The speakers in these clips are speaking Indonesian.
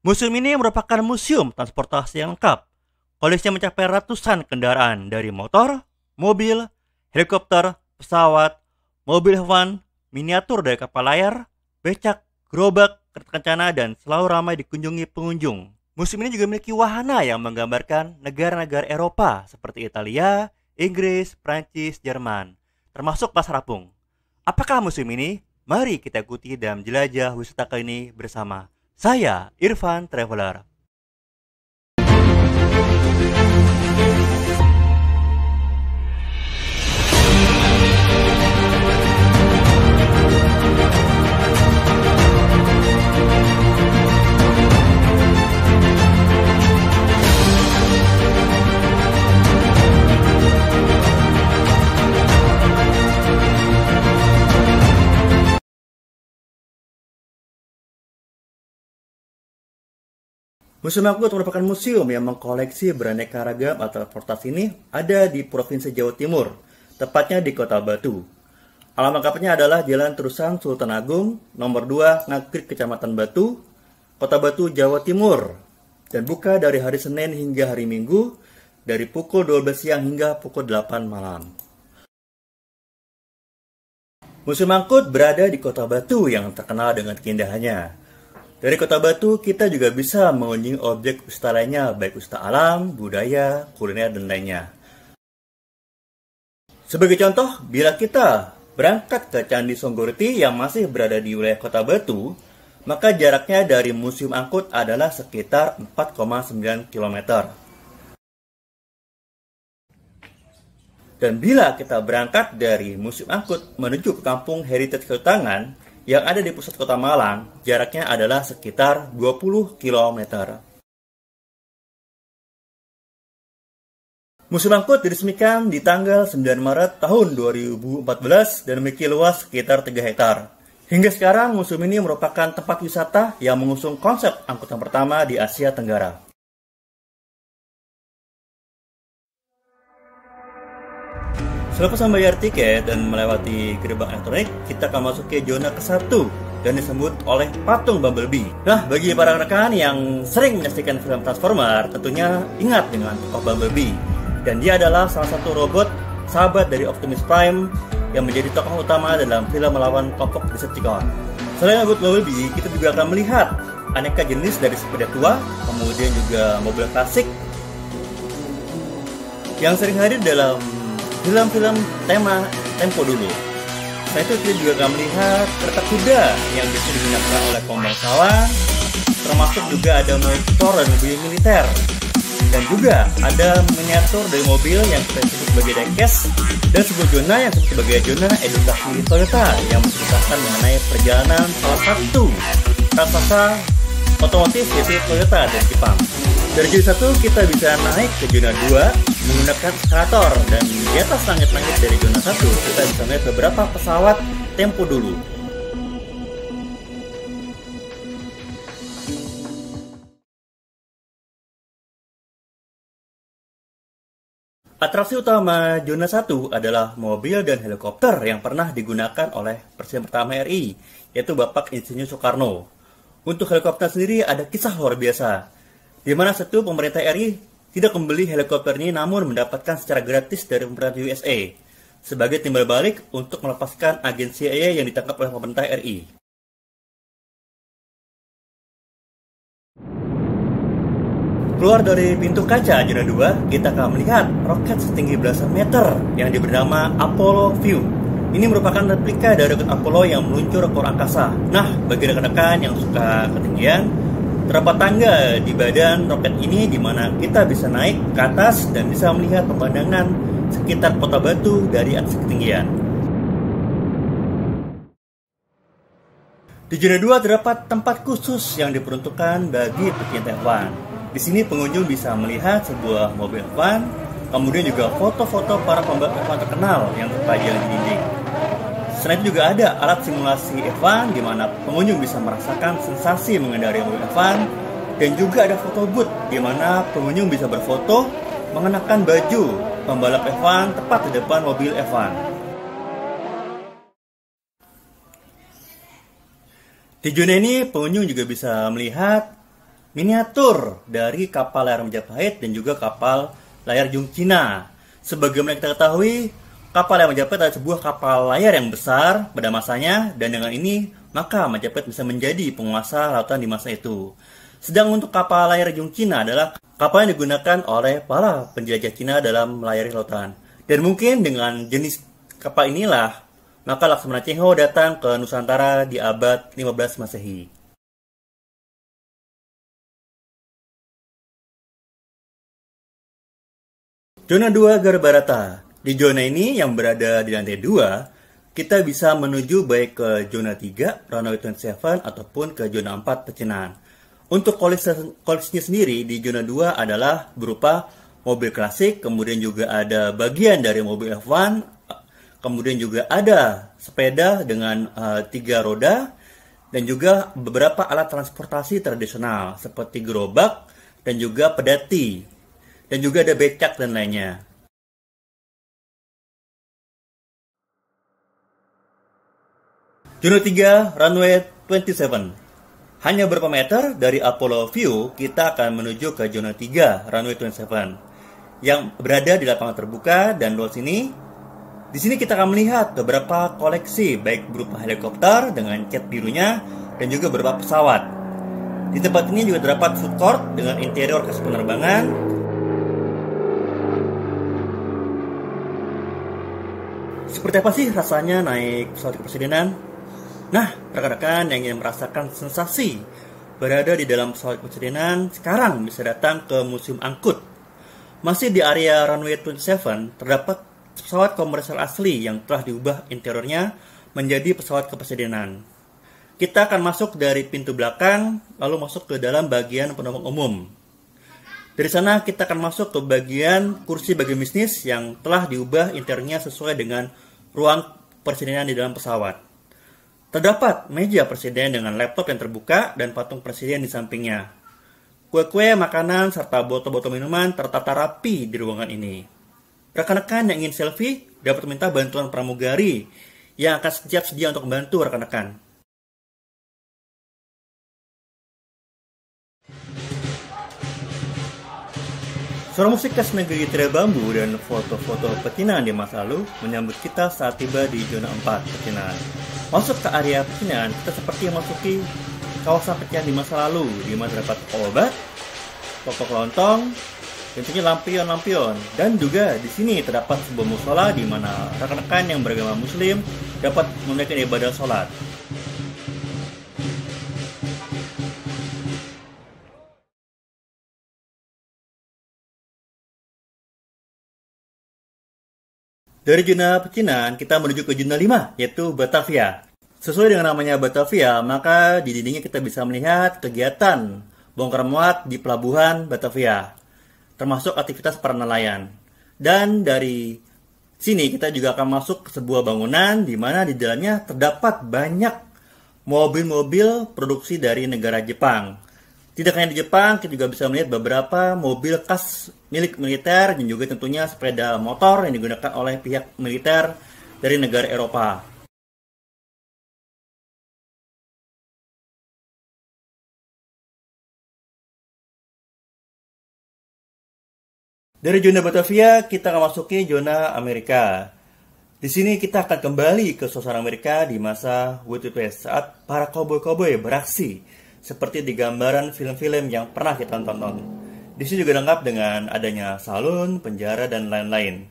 Museum ini merupakan museum transportasi yang lengkap. Koleksinya mencapai ratusan kendaraan dari motor, mobil, helikopter, pesawat, mobil hewan, miniatur dari kapal layar, becak, gerobak, kereta kencana, dan selalu ramai dikunjungi pengunjung. Museum ini juga memiliki wahana yang menggambarkan negara-negara Eropa seperti Italia, Inggris, Prancis, Jerman, termasuk pasar apung. Apakah museum ini? Mari kita ikuti dalam jelajah wisata kali ini bersama saya, Irfan Traveler. Museum Angkut merupakan museum yang mengkoleksi beraneka ragam alat transportasi ini ada di Provinsi Jawa Timur, tepatnya di Kota Batu. Alamat lengkapnya adalah Jalan Terusan Sultan Agung, nomor 2, Ngagrik, Kecamatan Batu, Kota Batu, Jawa Timur, dan buka dari hari Senin hingga hari Minggu, dari pukul 12 siang hingga pukul 8 malam. Museum Angkut berada di Kota Batu yang terkenal dengan keindahannya. Dari Kota Batu, kita juga bisa mengunjungi objek wisata lainnya, baik wisata alam, budaya, kuliner, dan lainnya. Sebagai contoh, bila kita berangkat ke Candi Songgoriti yang masih berada di wilayah Kota Batu, maka jaraknya dari Museum Angkut adalah sekitar 4,9 km. Dan bila kita berangkat dari Museum Angkut menuju ke Kampung Heritage Kautangan, yang ada di pusat kota Malang, jaraknya adalah sekitar 20 km. Museum Angkut diresmikan di tanggal 9 Maret tahun 2014 dan memiliki luas sekitar 3 hektar. Hingga sekarang, museum ini merupakan tempat wisata yang mengusung konsep angkutan pertama di Asia Tenggara. Selepas membayar tiket dan melewati gerbang elektronik, kita akan masuk ke zona ke-1 dan disebut oleh patung Bumblebee. Nah, bagi para rekan yang sering menyaksikan film Transformer, tentunya ingat dengan tokoh Bumblebee. Dan dia adalah salah satu robot sahabat dari Optimus Prime yang menjadi tokoh utama dalam film melawan kelompok Decepticon. Selain robot Bumblebee, kita juga akan melihat aneka jenis dari sepeda tua, kemudian juga mobil klasik yang sering hadir dalam film-film tema tempo dulu. Selain itu, kita juga akan melihat kereta kuda yang biasa digunakan oleh kaum bangsawan, termasuk juga ada motor dan mobil militer. Dan juga ada miniatur dari mobil yang kita sebut sebagai diecast, dan sebuah zona yang disebut sebagai zona edukasi Toyota yang menceritakan mengenai perjalanan salah satu raksasa otomotif yaitu Toyota dan Jepang. Dari zona 1 kita bisa naik ke zona 2 menggunakan eskalator, dan di atas langit-langit dari zona 1 kita bisa melihat beberapa pesawat tempo dulu. Atraksi utama zona 1 adalah mobil dan helikopter yang pernah digunakan oleh Presiden pertama RI, yaitu Bapak Insinyur Soekarno. Untuk helikopter sendiri ada kisah luar biasa, di mana satu pemerintah RI tidak membeli helikopter ini namun mendapatkan secara gratis dari pemerintah USA sebagai timbal balik untuk melepaskan agen CIA yang ditangkap oleh pemerintah RI. Keluar dari pintu kaca zona 2, kita akan melihat roket setinggi belasan meter yang diberi nama Apollo View. Ini merupakan replika dari roket Apollo yang meluncur ke luar angkasa. Nah, bagi rekan-rekan yang suka ketinggian, terdapat tangga di badan roket ini di mana kita bisa naik ke atas dan bisa melihat pemandangan sekitar Kota Batu dari atas ketinggian. Di zona 2 terdapat tempat khusus yang diperuntukkan bagi pecinta F1. Di sini pengunjung bisa melihat sebuah mobil F1, kemudian juga foto-foto para pembalap F1 terkenal yang terpajang di dinding. Selain itu juga ada alat simulasi F1 di mana pengunjung bisa merasakan sensasi mengendarai mobil F1, dan juga ada foto booth di mana pengunjung bisa berfoto mengenakan baju pembalap F1 tepat di depan mobil F1. Di zona ini pengunjung juga bisa melihat miniatur dari kapal layar Majapahit dan juga kapal layar Jung Cina. Sebagaimana kita ketahui, kapal layar Majapahit adalah sebuah kapal layar yang besar pada masanya, dan dengan ini maka Majapahit bisa menjadi penguasa lautan di masa itu. Sedang untuk kapal layar Jung Cina adalah kapal yang digunakan oleh para penjelajah Cina dalam melayari lautan. Dan mungkin dengan jenis kapal inilah maka Laksamana Cheng Ho datang ke Nusantara di abad 15 Masehi. Zona 2 Garabarata. Di zona ini yang berada di lantai 2, kita bisa menuju baik ke zona 3, Runway 27, ataupun ke zona 4, Pecinan. Untuk koleksinya sendiri di zona 2 adalah berupa mobil klasik, kemudian juga ada bagian dari mobil F1, kemudian juga ada sepeda dengan 3 roda, dan juga beberapa alat transportasi tradisional seperti gerobak dan juga pedati. Dan juga ada becak dan lainnya. Zona 3, Runway 27. Hanya beberapa meter dari Apollo View, kita akan menuju ke zona 3, Runway 27, yang berada di lapangan terbuka dan luas ini. Di sini kita akan melihat beberapa koleksi, baik berupa helikopter dengan cat birunya dan juga beberapa pesawat. Di tempat ini juga terdapat food court dengan interior khas penerbangan. Seperti apa sih rasanya naik pesawat kepresidenan? Nah, rekan-rekan yang ingin merasakan sensasi berada di dalam pesawat kepresidenan, sekarang bisa datang ke Museum Angkut. Masih di area Runway 27, terdapat pesawat komersial asli yang telah diubah interiornya menjadi pesawat kepresidenan. Kita akan masuk dari pintu belakang, lalu masuk ke dalam bagian penumpang umum. Dari sana kita akan masuk ke bagian kursi bagian bisnis yang telah diubah interiornya sesuai dengan ruang presidenan di dalam pesawat. Terdapat meja presiden dengan laptop yang terbuka dan patung presiden di sampingnya. Kue-kue, makanan, serta botol-botol minuman tertata rapi di ruangan ini. Rekan-rekan yang ingin selfie dapat meminta bantuan pramugari yang akan siap sedia untuk membantu rekan-rekan. Suara musik khas negeri tirai bambu dan foto-foto pecinan di masa lalu menyambut kita saat tiba di zona 4 pecinan. Masuk ke area pecinan, kita seperti memasuki kawasan pecinan di masa lalu, di mana terdapat obat, toko kelontong, tentunya lampion-lampion, dan juga di sini terdapat sebuah musola di mana rekan-rekan yang beragama Muslim dapat menunaikan ibadah sholat. Dari zona pecinan, kita menuju ke zona 5, yaitu Batavia. Sesuai dengan namanya Batavia, maka di dindingnya kita bisa melihat kegiatan bongkar muat di pelabuhan Batavia, termasuk aktivitas para nelayan. Dan dari sini kita juga akan masuk ke sebuah bangunan di mana di dalamnya terdapat banyak mobil-mobil produksi dari negara Jepang. Tidak hanya di Jepang, kita juga bisa melihat beberapa mobil khas milik militer dan juga tentunya sepeda motor yang digunakan oleh pihak militer dari negara Eropa. Dari zona Batavia, kita akan masuki zona Amerika. Di sini kita akan kembali ke suasana Amerika di masa Wild West saat para koboi-koboi beraksi seperti di gambaran film-film yang pernah kita tonton. Di sini juga lengkap dengan adanya salon, penjara, dan lain-lain.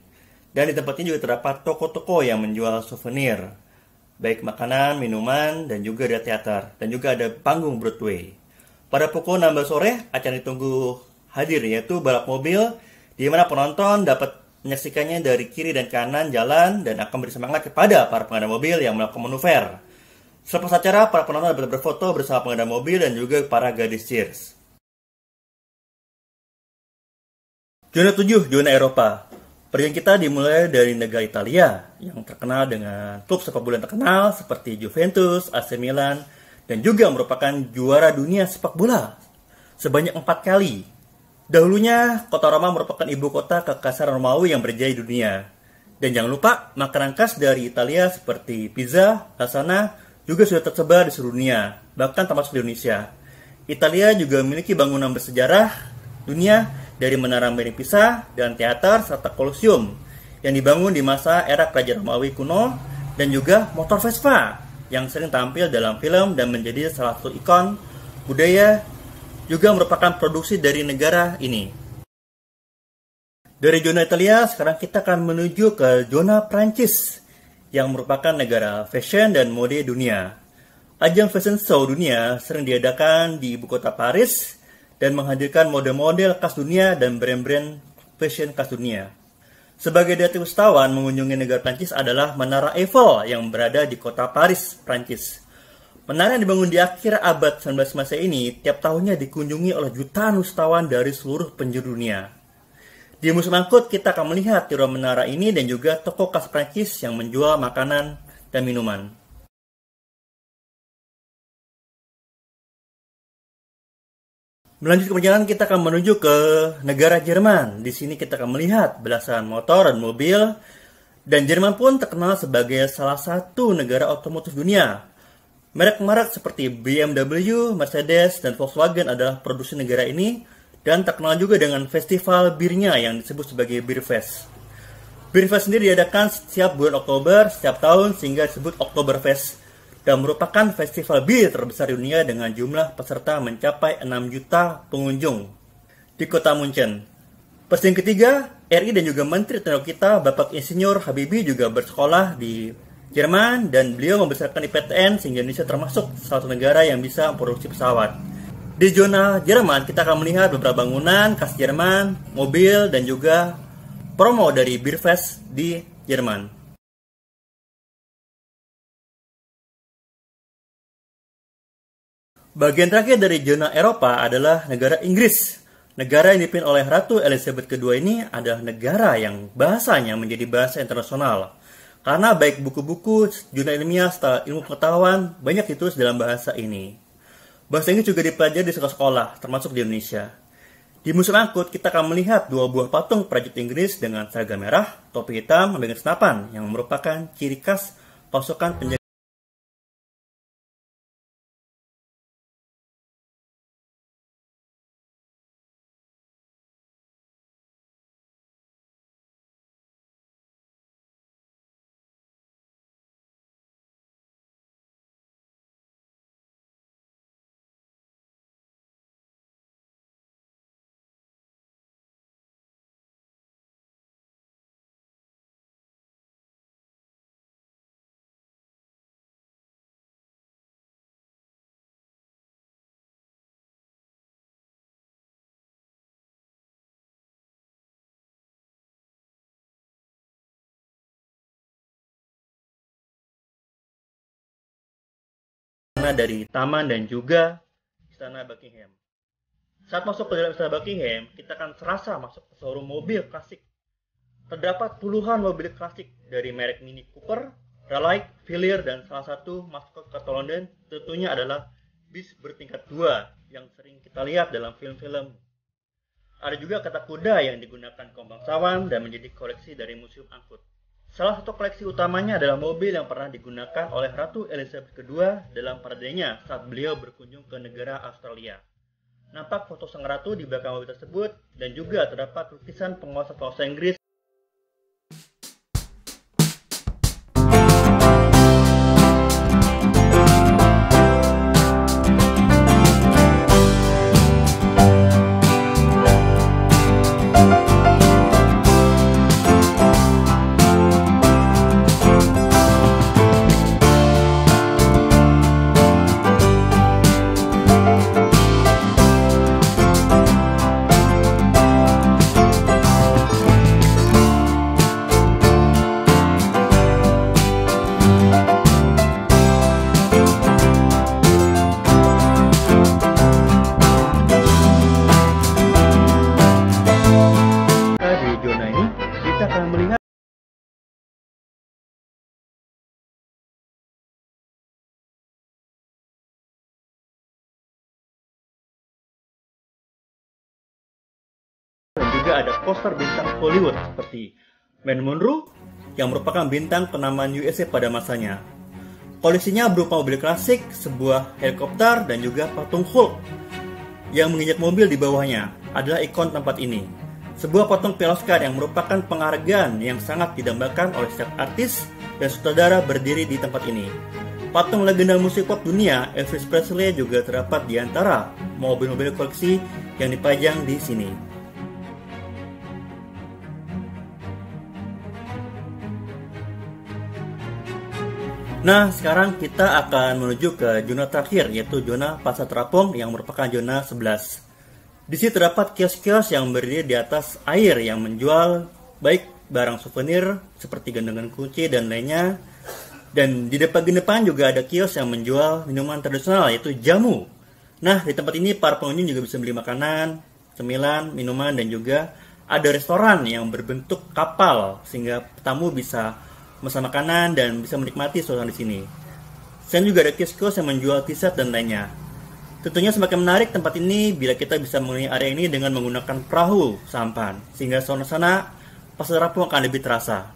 Dan di tempat ini juga terdapat toko-toko yang menjual souvenir, baik makanan, minuman, dan juga ada teater. Dan juga ada panggung Broadway. Pada pukul 16 sore, acara ditunggu hadir, yaitu balap mobil, di mana penonton dapat menyaksikannya dari kiri dan kanan jalan dan akan beri semangat kepada para pengendara mobil yang melakukan manuver. Selepas acara, para penonton dapat berfoto bersama pengendara mobil dan juga para gadis cheers. Zona 7, zona Eropa. Perjalanan kita dimulai dari negara Italia yang terkenal dengan klub sepak bola terkenal seperti Juventus, AC Milan, dan juga merupakan juara dunia sepak bola sebanyak 4 kali. Dahulunya, kota Roma merupakan ibu kota kekaisaran Romawi yang berjaya di dunia. Dan jangan lupa, makanan khas dari Italia seperti pizza, lasagna, juga sudah tersebar di seluruh dunia, bahkan termasuk di Indonesia. Italia juga memiliki bangunan bersejarah dunia dari Menara Mary Pisa dan teater serta Colosseum yang dibangun di masa era Kerajaan Romawi kuno, dan juga motor Vespa yang sering tampil dalam film dan menjadi salah satu ikon budaya, juga merupakan produksi dari negara ini. Dari zona Italia, sekarang kita akan menuju ke zona Prancis yang merupakan negara fashion dan mode dunia. Ajang fashion show dunia sering diadakan di ibu kota Paris dan menghadirkan model-model khas dunia dan brand-brand fashion khas dunia. Sebagai daya wisatawan mengunjungi negara Prancis adalah Menara Eiffel yang berada di kota Paris, Prancis. Menara yang dibangun di akhir abad 19 Masehi ini tiap tahunnya dikunjungi oleh jutaan wisatawan dari seluruh penjuru dunia. Di Museum Angkut kita akan melihat tiruan menara ini dan juga toko khas Prancis yang menjual makanan dan minuman. Melanjutkan perjalanan, kita akan menuju ke negara Jerman. Di sini kita akan melihat belasan motor dan mobil, dan Jerman pun terkenal sebagai salah satu negara otomotif dunia. Merek-merek seperti BMW, Mercedes, dan Volkswagen adalah produksi negara ini, dan terkenal juga dengan festival birnya yang disebut sebagai Beer Fest. Beer Fest sendiri diadakan setiap bulan Oktober setiap tahun sehingga disebut Oktoberfest, dan merupakan festival bir terbesar di dunia dengan jumlah peserta mencapai 6 juta pengunjung di kota Munchen. Presiden ketiga RI dan juga Menteri Tenaga kita, Bapak Insinyur Habibie, juga bersekolah di Jerman dan beliau membesarkan IPTN sehingga Indonesia termasuk salah satu negara yang bisa memproduksi pesawat. Di zona Jerman kita akan melihat beberapa bangunan khas Jerman, mobil, dan juga promo dari Beer Fest di Jerman. Bagian terakhir dari zona Eropa adalah negara Inggris. Negara yang dipimpin oleh Ratu Elizabeth II ini adalah negara yang bahasanya menjadi bahasa internasional. Karena baik buku-buku, jurnal ilmiah, serta ilmu pengetahuan banyak ditulis dalam bahasa ini. Bahasa Inggris juga dipelajari di sekolah-sekolah, termasuk di Indonesia. Di Museum Angkut, kita akan melihat 2 buah patung prajurit Inggris dengan seragam merah, topi hitam, memegang senapan, yang merupakan ciri khas pasukan penjaga. Dari taman dan juga Istana Buckingham. Saat masuk ke dalam Istana Buckingham, kita akan serasa masuk ke showroom mobil klasik. Terdapat puluhan mobil klasik dari merek Mini Cooper, Raleigh, Villiers, dan salah satu maskot kota London tentunya adalah bis bertingkat 2 yang sering kita lihat dalam film-film. Ada juga kata kuda yang digunakan kaum bangsawan dan menjadi koleksi dari Museum Angkut. Salah satu koleksi utamanya adalah mobil yang pernah digunakan oleh Ratu Elizabeth II dalam paradenya saat beliau berkunjung ke negara Australia. Nampak foto sang ratu di belakang mobil tersebut dan juga terdapat lukisan penguasa Inggris. Juga ada poster bintang Hollywood seperti Marilyn Monroe yang merupakan bintang kenamaan USA pada masanya. Koleksinya berupa mobil klasik, sebuah helikopter, dan juga patung Hulk yang menginjak mobil di bawahnya adalah ikon tempat ini. Sebuah patung Oscar yang merupakan penghargaan yang sangat didambakan oleh setiap artis dan sutradara berdiri di tempat ini. Patung legenda musik pop dunia Elvis Presley juga terdapat di antara mobil-mobil koleksi yang dipajang di sini. Nah, sekarang kita akan menuju ke zona terakhir, yaitu zona Pasar Terapung yang merupakan zona 11. Di sini terdapat kios-kios yang berdiri di atas air yang menjual baik barang souvenir seperti gantungan kunci dan lainnya. Dan di depan juga ada kios yang menjual minuman tradisional yaitu jamu. Nah, di tempat ini para pengunjung juga bisa beli makanan, cemilan, minuman, dan juga ada restoran yang berbentuk kapal sehingga tamu bisa memesan makanan dan bisa menikmati suasana di sini. Selain juga ada kios-kios yang menjual t-shirt dan lainnya. Tentunya semakin menarik tempat ini bila kita bisa mengunjungi area ini dengan menggunakan perahu sampan, sehingga suasana Pasar Terapung akan lebih terasa.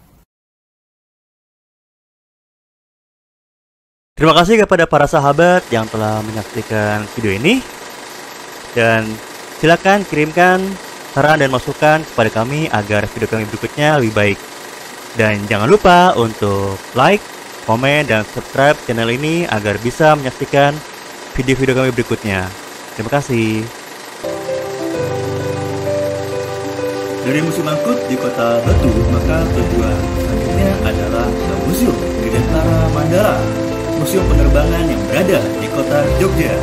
Terima kasih kepada para sahabat yang telah menyaksikan video ini. Dan silakan kirimkan saran dan masukan kepada kami agar video kami berikutnya lebih baik. Dan jangan lupa untuk like, komen, dan subscribe channel ini agar bisa menyaksikan video-video kami berikutnya. Terima kasih. Dari Museum Angkut di Kota Batu, maka tujuan selanjutnya adalah ke Museum Dirgantara Mandala, museum penerbangan yang berada di Kota Jogja.